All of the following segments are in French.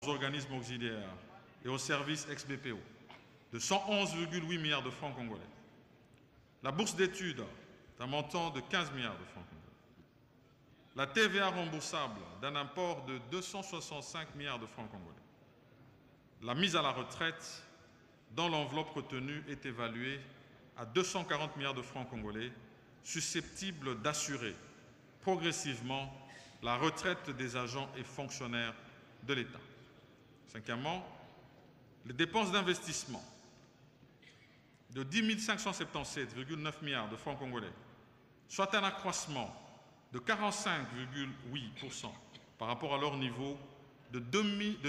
aux organismes auxiliaires et aux services ex-BPO de 111,8 milliards de francs congolais. La bourse d'études d'un montant de 15 milliards de francs congolais. La TVA remboursable d'un import de 265 milliards de francs congolais. La mise à la retraite dont l'enveloppe retenue est évaluée à 240 milliards de francs congolais, susceptibles d'assurer progressivement la retraite des agents et fonctionnaires de l'État. Cinquièmement, les dépenses d'investissement de 10 577,9 milliards de francs congolais, soit un accroissement de 45,8% par rapport à leur niveau de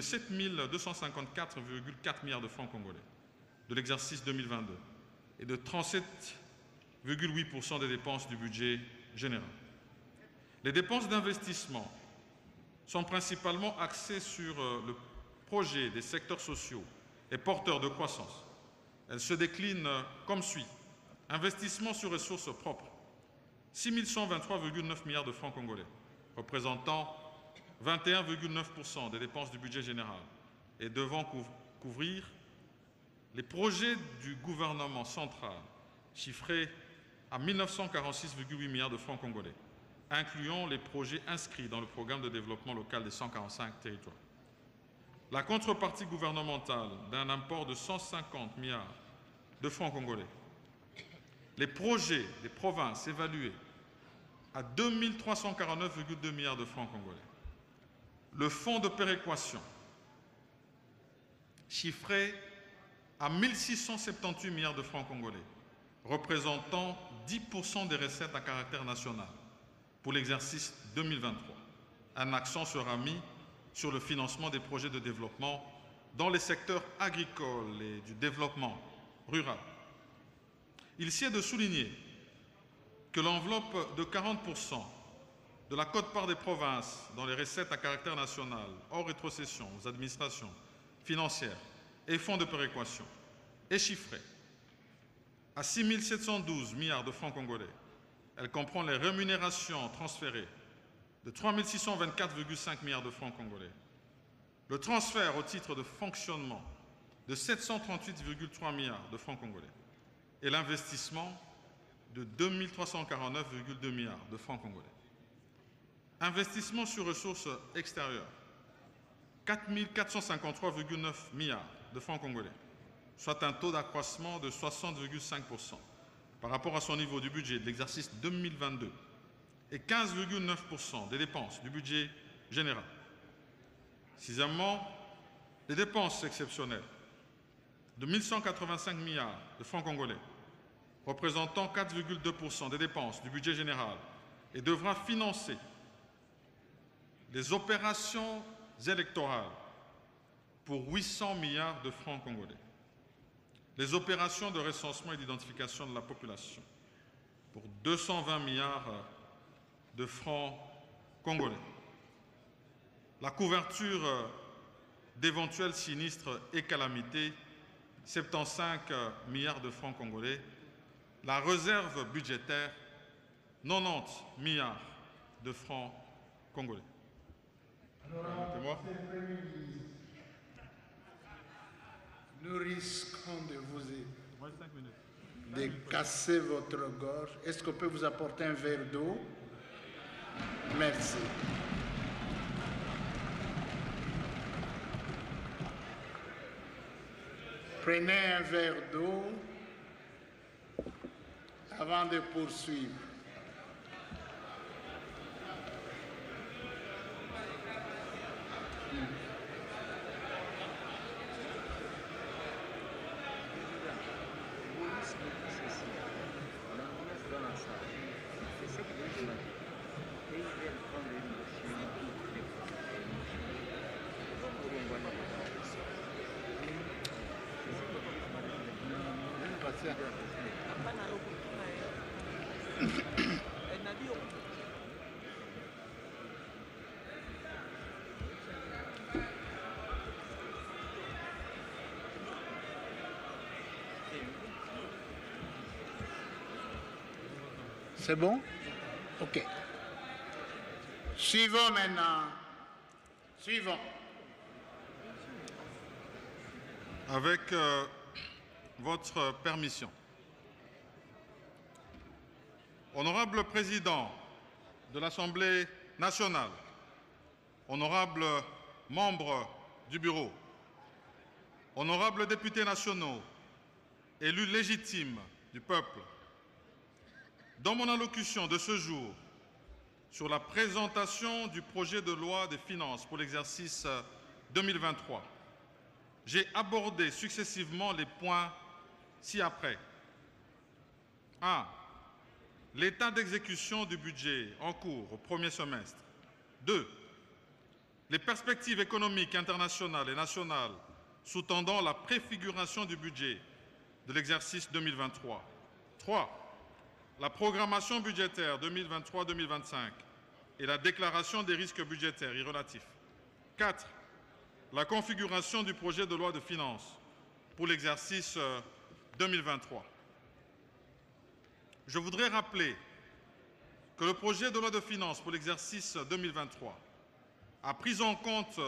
7 254,4 milliards de francs congolais de l'exercice 2022 et de 37,8% des dépenses du budget général. Les dépenses d'investissement sont principalement axées sur le projet des secteurs sociaux et porteurs de croissance. Elles se déclinent comme suit. Investissement sur ressources propres, 6 123,9 milliards de francs congolais, représentant 21,9% des dépenses du budget général et devant couvrir les projets du gouvernement central chiffrés à 1946,8 milliards de francs congolais, incluant les projets inscrits dans le programme de développement local des 145 territoires. La contrepartie gouvernementale d'un import de 150 milliards de francs congolais. Les projets des provinces évalués à 2 349,2 milliards de francs congolais. Le fonds de péréquation chiffré à 1 678 milliards de francs congolais, représentant 10% des recettes à caractère national pour l'exercice 2023. Un accent sera mis sur le financement des projets de développement dans les secteurs agricoles et du développement rural. Il sied de souligner que l'enveloppe de 40% de la quote-part des provinces dans les recettes à caractère national, hors rétrocession aux administrations financières et fonds de péréquation, est chiffrée à 6 712 milliards de francs congolais. Elle comprend les rémunérations transférées de 3 624,5 milliards de francs congolais, le transfert au titre de fonctionnement de 738,3 milliards de francs congolais et l'investissement de 2 349,2 milliards de francs congolais. Investissement sur ressources extérieures, 4 453,9 milliards de francs congolais, soit un taux d'accroissement de 60,5% par rapport à son niveau du budget de l'exercice 2022 et 15,9% des dépenses du budget général. Sixièmement, les dépenses exceptionnelles de 1 185 milliards de francs congolais, représentant 4,2% des dépenses du budget général et devra financer les opérations électorales pour 800 milliards de francs congolais, les opérations de recensement et d'identification de la population pour 220 milliards de francs congolais, la couverture d'éventuels sinistres et calamités, 75 milliards de francs congolais, la réserve budgétaire, 90 milliards de francs congolais. Alors, nous risquons de casser votre gorge. Est-ce qu'on peut vous apporter un verre d'eau? Merci. Prenez un verre d'eau avant de poursuivre. C'est bon? OK. Suivons maintenant. Suivons. Avec votre permission. Honorable Président de l'Assemblée nationale, honorables membres du Bureau, honorables députés nationaux, élus légitimes du peuple, dans mon allocution de ce jour sur la présentation du projet de loi des finances pour l'exercice 2023, j'ai abordé successivement les points ci-après. 1. L'état d'exécution du budget en cours au premier semestre. 2. Les perspectives économiques internationales et nationales sous-tendant la préfiguration du budget de l'exercice 2023. 3. La programmation budgétaire 2023-2025 et la déclaration des risques budgétaires y relatifs. 4. La configuration du projet de loi de finances pour l'exercice 2023. Je voudrais rappeler que le projet de loi de finances pour l'exercice 2023 a pris en compte,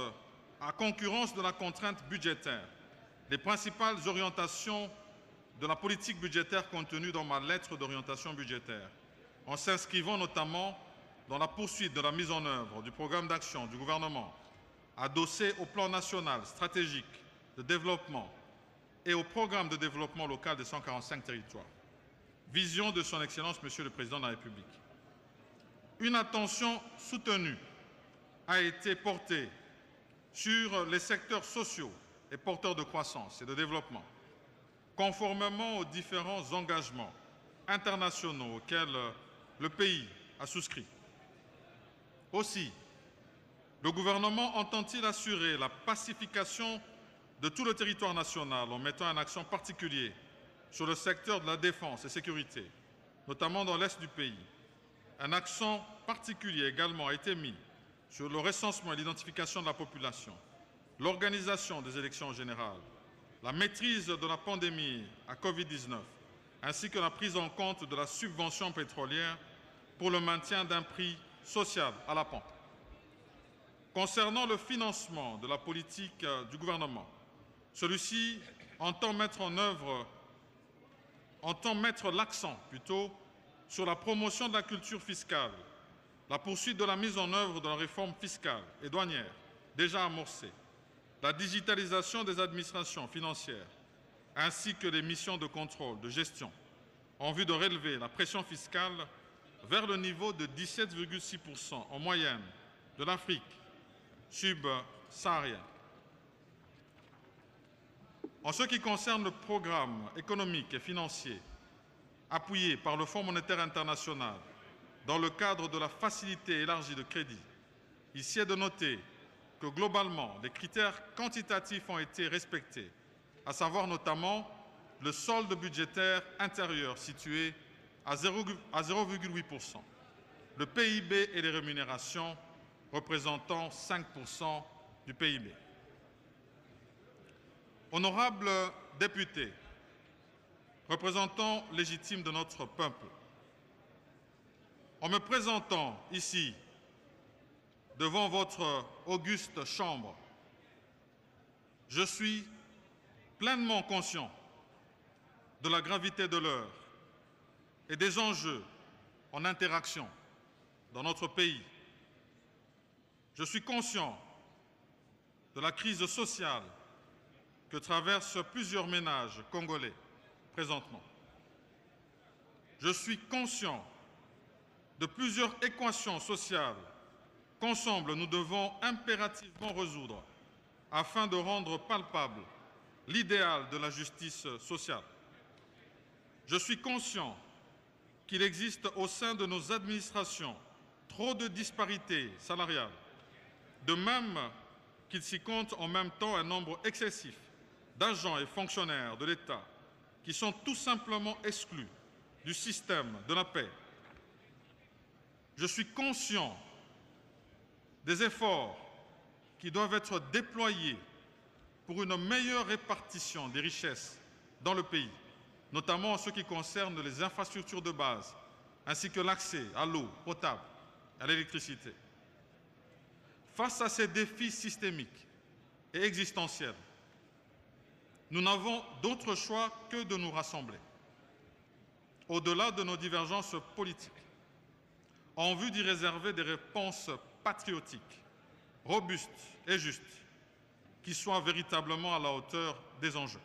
à concurrence de la contrainte budgétaire, les principales orientations de la politique budgétaire contenue dans ma lettre d'orientation budgétaire, en s'inscrivant notamment dans la poursuite de la mise en œuvre du programme d'action du gouvernement adossé au plan national stratégique de développement et au programme de développement local des 145 territoires. Vision de son Excellence, Monsieur le Président de la République. Une attention soutenue a été portée sur les secteurs sociaux et porteurs de croissance et de développement, conformément aux différents engagements internationaux auxquels le pays a souscrit. Aussi, le gouvernement entend-il assurer la pacification de tout le territoire national en mettant un accent particulier sur le secteur de la défense et sécurité, notamment dans l'est du pays. Un accent particulier également a été mis sur le recensement et l'identification de la population, l'organisation des élections générales, la maîtrise de la pandémie à Covid-19, ainsi que la prise en compte de la subvention pétrolière pour le maintien d'un prix social à la pompe. Concernant le financement de la politique du gouvernement, celui-ci entend mettre l'accent sur la promotion de la culture fiscale, la poursuite de la mise en œuvre de la réforme fiscale et douanière déjà amorcée, la digitalisation des administrations financières, ainsi que les missions de contrôle, de gestion, en vue de relever la pression fiscale vers le niveau de 17,6% en moyenne de l'Afrique subsaharienne. En ce qui concerne le programme économique et financier appuyé par le Fonds monétaire international dans le cadre de la facilité élargie de crédit, ici est de noter que globalement, les critères quantitatifs ont été respectés, à savoir notamment le solde budgétaire intérieur situé à 0,8%, le PIB et les rémunérations représentant 5% du PIB. Honorables députés, représentants légitimes de notre peuple, en me présentant ici devant votre auguste chambre, je suis pleinement conscient de la gravité de l'heure et des enjeux en interaction dans notre pays. Je suis conscient de la crise sociale que traversent plusieurs ménages congolais présentement. Je suis conscient de plusieurs équations sociales qu'ensemble nous devons impérativement résoudre afin de rendre palpable l'idéal de la justice sociale. Je suis conscient qu'il existe au sein de nos administrations trop de disparités salariales, de même qu'il s'y compte en même temps un nombre excessif d'agents et fonctionnaires de l'État qui sont tout simplement exclus du système de la paix. Je suis conscient des efforts qui doivent être déployés pour une meilleure répartition des richesses dans le pays, notamment en ce qui concerne les infrastructures de base, ainsi que l'accès à l'eau potable, à l'électricité. Face à ces défis systémiques et existentiels, nous n'avons d'autre choix que de nous rassembler, au-delà de nos divergences politiques, en vue d'y réserver des réponses patriotiques, robustes et justes, qui soient véritablement à la hauteur des enjeux.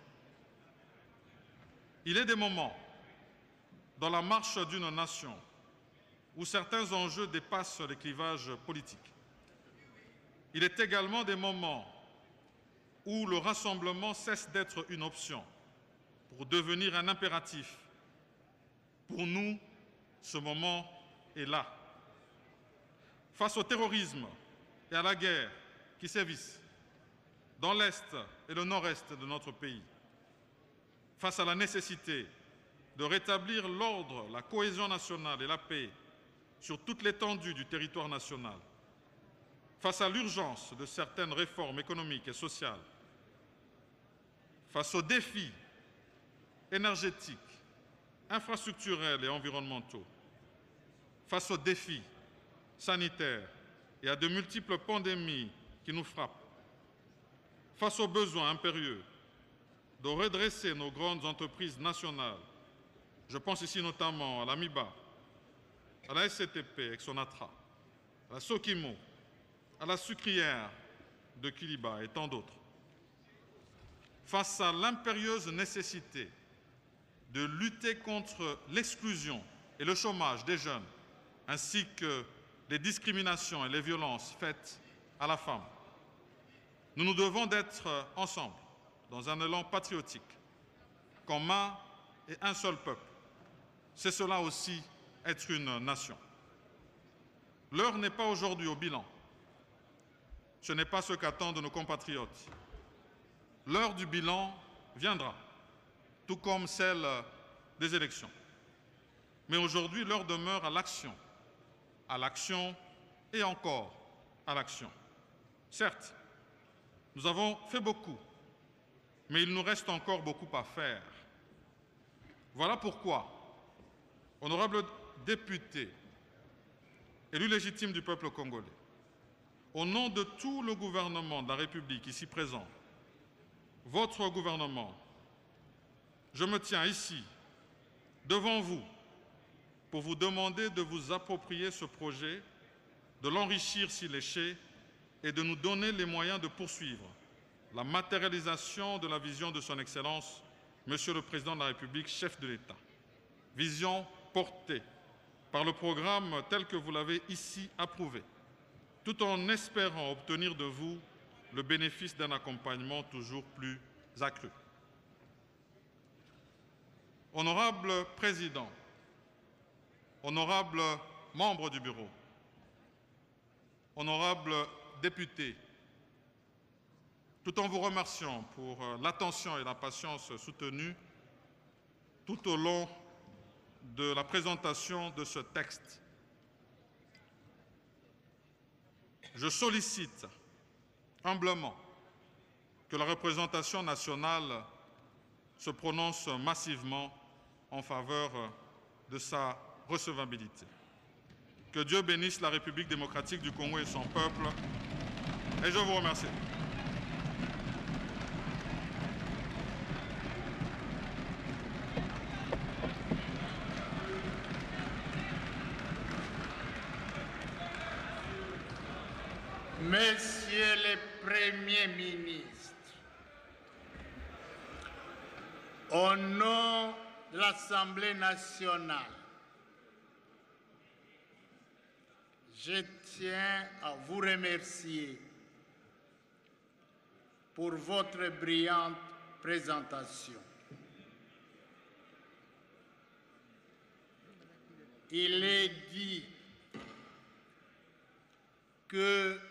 Il est des moments dans la marche d'une nation où certains enjeux dépassent les clivages politiques. Il est également des moments où le rassemblement cesse d'être une option pour devenir un impératif. Pour nous, ce moment est là. Face au terrorisme et à la guerre qui sévissent dans l'Est et le Nord-Est de notre pays, face à la nécessité de rétablir l'ordre, la cohésion nationale et la paix sur toute l'étendue du territoire national, face à l'urgence de certaines réformes économiques et sociales, face aux défis énergétiques, infrastructurels et environnementaux, face aux défis sanitaires et à de multiples pandémies qui nous frappent, face aux besoins impérieux de redresser nos grandes entreprises nationales, je pense ici notamment à l'AMIBA, à la SCTP avec son ATRA, à la Sokimo, à la sucrière de Kiliba et tant d'autres. Face à l'impérieuse nécessité de lutter contre l'exclusion et le chômage des jeunes, ainsi que les discriminations et les violences faites à la femme, nous nous devons d'être ensemble, dans un élan patriotique, commun et un seul peuple. C'est cela aussi, être une nation. L'heure n'est pas aujourd'hui au bilan. Ce n'est pas ce qu'attendent nos compatriotes. L'heure du bilan viendra, tout comme celle des élections. Mais aujourd'hui, l'heure demeure à l'action et encore à l'action. Certes, nous avons fait beaucoup, mais il nous reste encore beaucoup à faire. Voilà pourquoi, honorables députés, élus légitimes du peuple congolais, au nom de tout le gouvernement de la République ici présent, votre gouvernement, je me tiens ici, devant vous, pour vous demander de vous approprier ce projet, de l'enrichir s'il est ché et de nous donner les moyens de poursuivre la matérialisation de la vision de son Excellence, Monsieur le Président de la République, chef de l'État. Vision portée par le programme tel que vous l'avez ici approuvé, tout en espérant obtenir de vous le bénéfice d'un accompagnement toujours plus accru. Honorable Président, honorables membres du Bureau, honorables députés, tout en vous remerciant pour l'attention et la patience soutenues tout au long de la présentation de ce texte, je sollicite humblement que la représentation nationale se prononce massivement en faveur de sa recevabilité. Que Dieu bénisse la République démocratique du Congo et son peuple, et je vous remercie. Messieurs les premiers ministres, au nom de l'Assemblée nationale, je tiens à vous remercier pour votre brillante présentation. Il est dit que